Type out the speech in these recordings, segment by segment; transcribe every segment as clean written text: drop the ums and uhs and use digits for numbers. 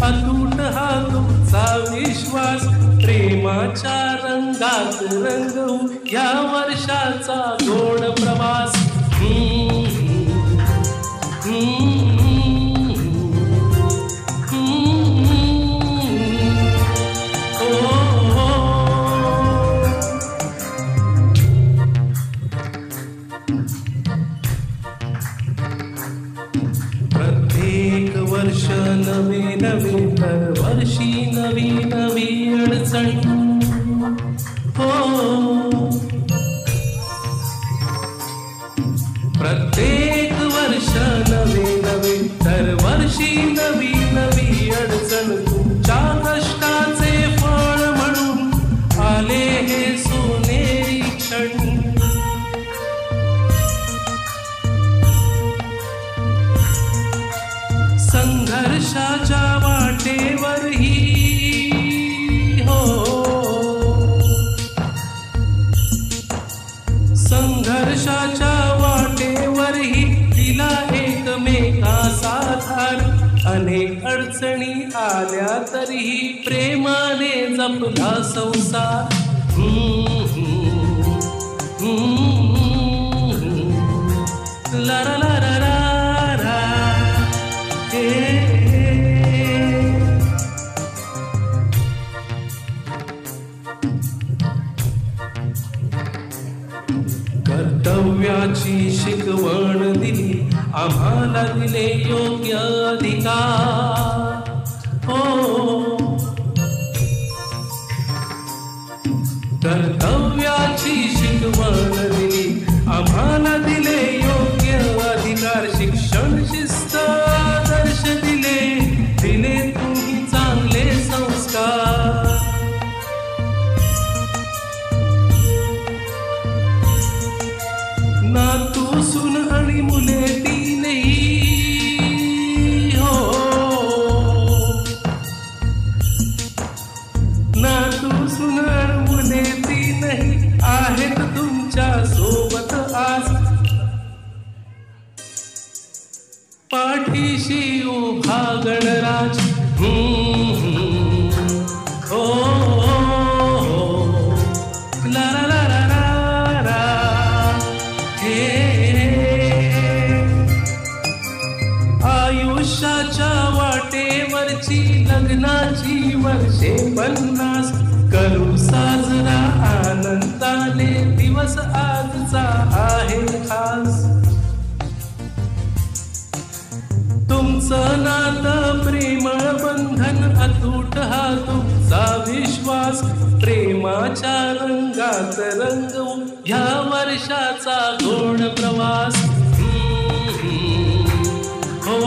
अतूट हा तुमचा विश्वास, प्रेमाच्या रंगात रंगवू या वर्षाचा गोड प्रवास. प्रत्येक वर्ष नवे नवे, दरवर्षी नवी नवी अडचण. हो, प्रत्येक वर्ष नवे नवे, दरवर्षी नवी नवी अडचण. तुमच्या कष्टाचे फळ म्हणून आले हे सोनेरी क्षण. संघर्षाच्या वाटेवरही हो, संघर्षाच्या वाटेवरही दिला एकमेकाचा आधार. अनेक अडचणी आल्या तरीही प्रेमाने जपला संसार. ला ला ला ला ला. कर्तव्याची शिकवण दिली आम्हाला, दिले योग्य अधिकार. हो, कर्तव्याची शिकवण दिली आम्हाला, दिले योग्य अधिकार. शिक्षण शिस्त आदर्श दिले, दिले तुम्ही चांगले संस्कार. नातू सून आणि मुले तीनही हो, नातू सून आणि मुले तीनही आहेत तुमच्या सोबत आज. पाठीशी उभा गणराज. हो, ला ला ला ला ला ला. आयुष्याच्या वाटेवरची लग्नाची वर्षे 50, करू साजरा आनंदाने दिवस आजचा आहे खास. तुमचं नातं प्रेमळ बंधन, अतूट हा तुमचा विश्वास. प्रेमाच्या रंगात रंगवू ह्या वर्षाचा गोड प्रवास. हो,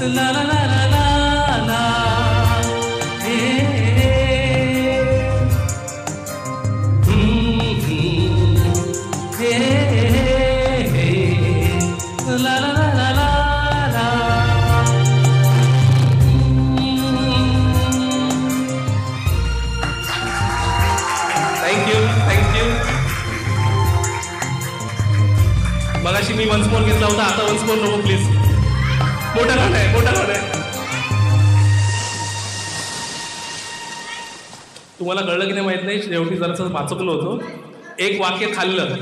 ला ला ला ला ला ला. ला ला ला ला ला ला. Thank you thank you. मगाशी मी वन्स मोर घेतला होता, आता वन्स मोर नको प्लीज. मोठा गाणं आहे, मोठा गाणं आहे. तुम्हाला कळलं की नाही माहित नाही, शेवटी जरासं वाचकलो होतो. एक वाक्य खाल्लं.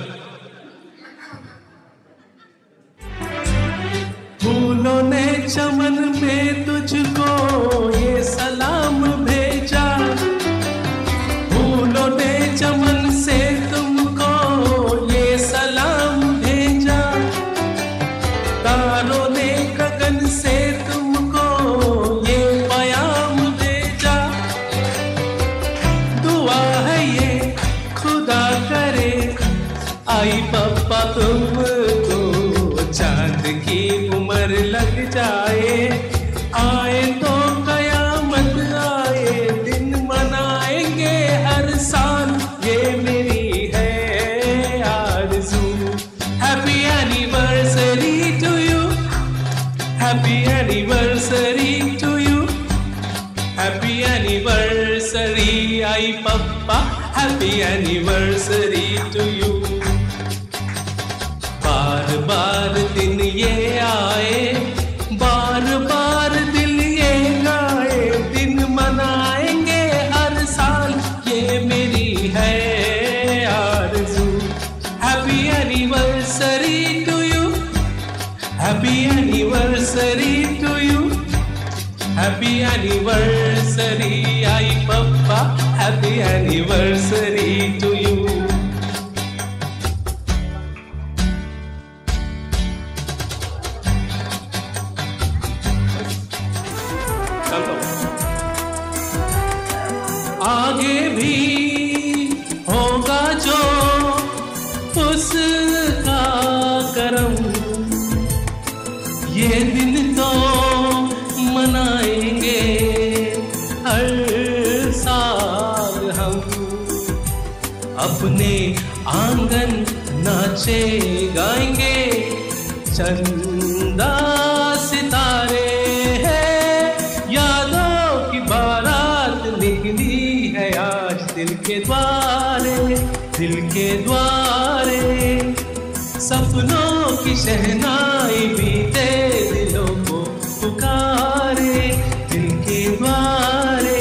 फूलों ने चमन में तुझको ये सलाम भेजा, फूलों ने चमन से तुमको ये सलाम भेजा. तारों ने गगन से तुमको ये पयाम भेजा. दुआ है ये खुदा करे आई पप्पा तुमको चांद की उम्र लग जाए. आए तो कयामत आए, दिन मनाएंगे हर साल, ये मेरी है आरज़ू. Happy anniversary to you, happy anniversary to you, happy anniversary आई पप्पा, हैप्पी एनिवर्सरी टू यू. बार बार दिन ये आए, बार बार हॅपी ॲनिव्हर्सरी आई पप्पा, हॅपी ॲनिव्हर्सरी टू यू. आगे भी होगा जो उसका करम, ये दिन तो मनाएंगे हर साल हम. अपने आंगन नाचे गाएंगे, चंदा सितारे हैं, यादों की बारात निकली है आज दिल के द्वारे, दिल के द्वारे. सपनों की शहनाई बीते दिलों को पुकारे, दिल के द्वारे.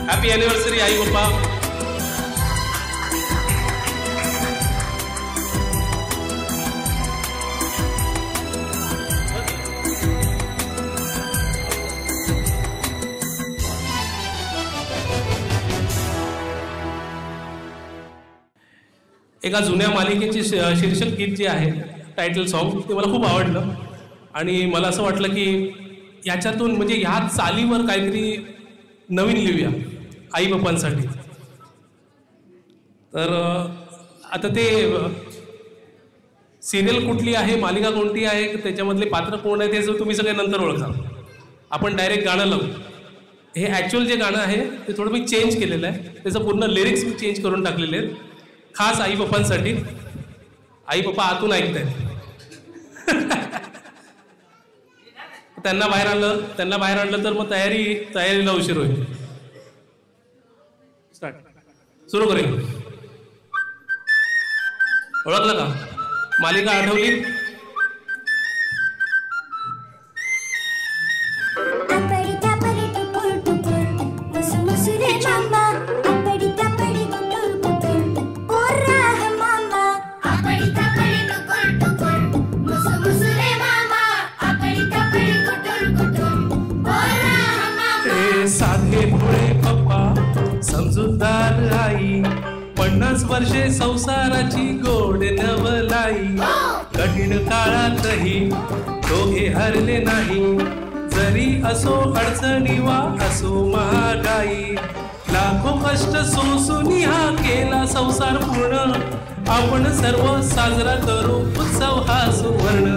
हैप्पी एनिवर्सरी आई पप्पा. एका जुन्या मालिकेचे शीर्षक गीत जे आहे, टायटल सॉन्ग, ते मला खूप आवडलं आणि मला असं वाटलं की याच्यातून म्हणजे ह्या चालीवर काहीतरी नवीन लिहूया आई बापांसाठी. तर आता ते सिरियल कुठली आहे, मालिका कोणती आहे, त्याच्यामधले पात्र कोण आहे, ते तुम्ही सगळे नंतर ओळखा. आपण डायरेक्ट गाणं लावू. हे ॲक्च्युअल जे गाणं आहे ते थोडं मी चेंज केलेलं आहे, त्याचं पूर्ण लिरिक्स मी चेंज करून टाकलेले आहेत, खास आई पप्पांसाठी. आई पप्पा आतून ऐकतायत. त्यांना बाहेर आणलं तर मग तयारीला उशीर होईल. स्टार्ट. सुरू करेल. ओळखलं का? मालिका आठवली? समजूतदार आई, 50 वर्षे संसाराची गोड नवलाई. कठीण काळातही दोघे हरले नाही, जरी असो अडचणी वा असो महागाई. लाखो कष्ट सोसून हा केला संसार पूर्ण, आपण सर्व साजरा करू उत्सव हा सुवर्ण.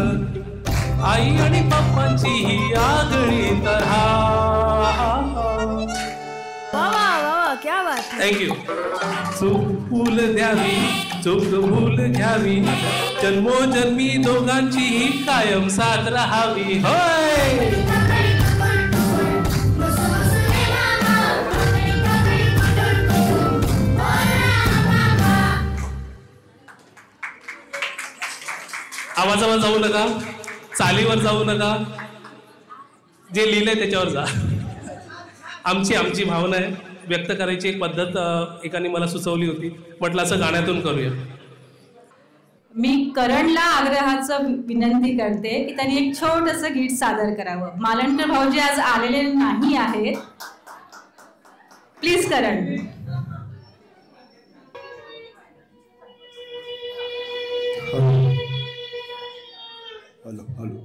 आई आणि पप्पांची ही आगळी तर क्या बात. थँक्यू. चूक भूल द्यावी, चूक भूल घ्यावी, जन्मोजन्मी दोघांची कायम साथ राहावी. होय. आवाजावर जाऊ नका, चालीवर जाऊ नका, जे लिहिलंय त्याच्यावर जा. आमची भावना आहे, व्यक्त करायची एक पद्धत एकाने मला सुचवली होती, म्हटलं असं गाण्यातून करूया. मी करणला आग्रहाचं विनंती करते की त्यांनी एक छोटंसं गीत सादर करावं. मालंकर भाऊजी आज आलेले नाही आहेत. Please Karan. Hello hello.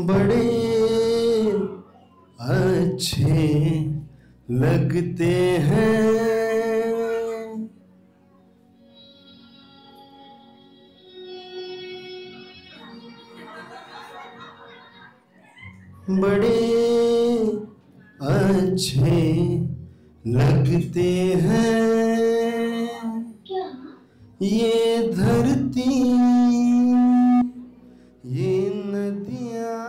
बड़े अच्छे लगते हैं बड़े अच्छे लगते हैं ये धरती, ये नदियाँ,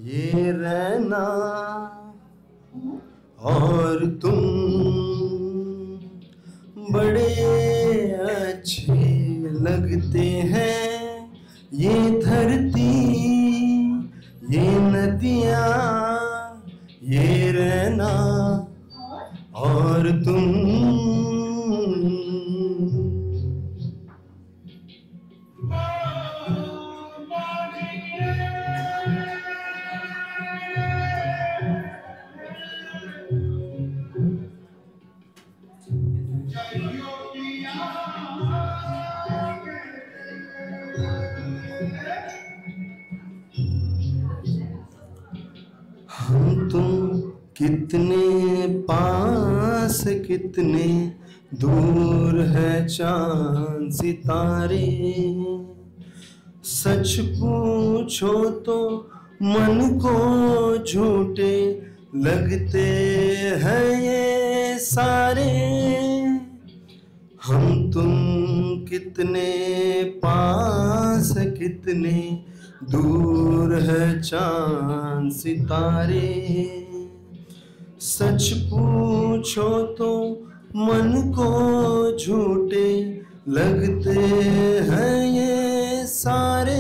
ये रहना और तुम बड़े अच्छे लगते हैं। ये धरती, ये नदियाँ, ये रहना और तुम। हम तुम कितने पास, कितने दूर है चांद सितारे। सच पूछो तो मन को झूठे लगते हैं ये सारे। हम तुम कितने पास, कितने दूर है चांद सितारे। सच पूछो तो मन को झूठे लगते हैं ये सारे,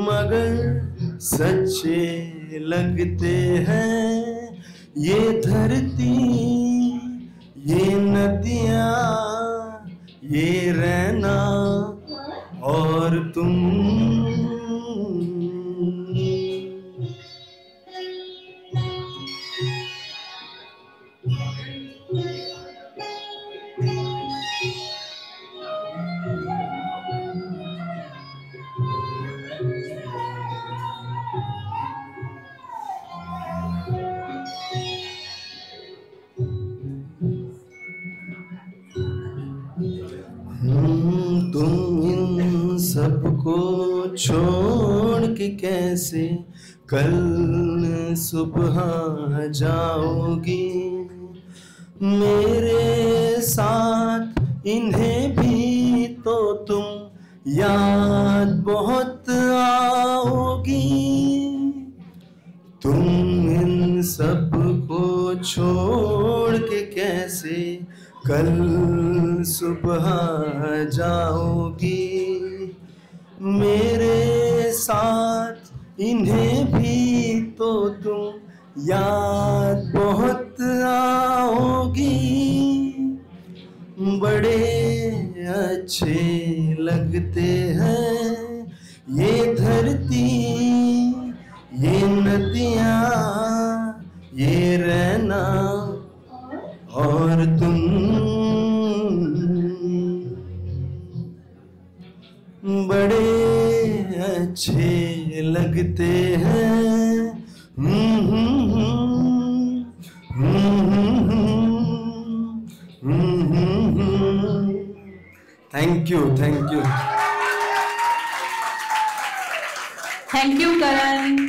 मगर सच्चे लगते हैं ये धरती, ये नदियाँ, ये रहना और तुम। तुम इन सबको छोड़ के कैसे कल सुबह जाओगी। मेरे साथ इन्हें भी तो तुम याद बहुत आओगी। तुम इन सबको छोड़ के कैसे कल सुबह जाओगी। मेरे साथ इन्हें भी तो तुम याद बहुत आओगी। बड़े अच्छे लगते हैं ये धरती, ये नदियाँ, ये रहना और तुम। बड़े अच्छे लगते हैं। Thank you, thank you. Thank you Karan.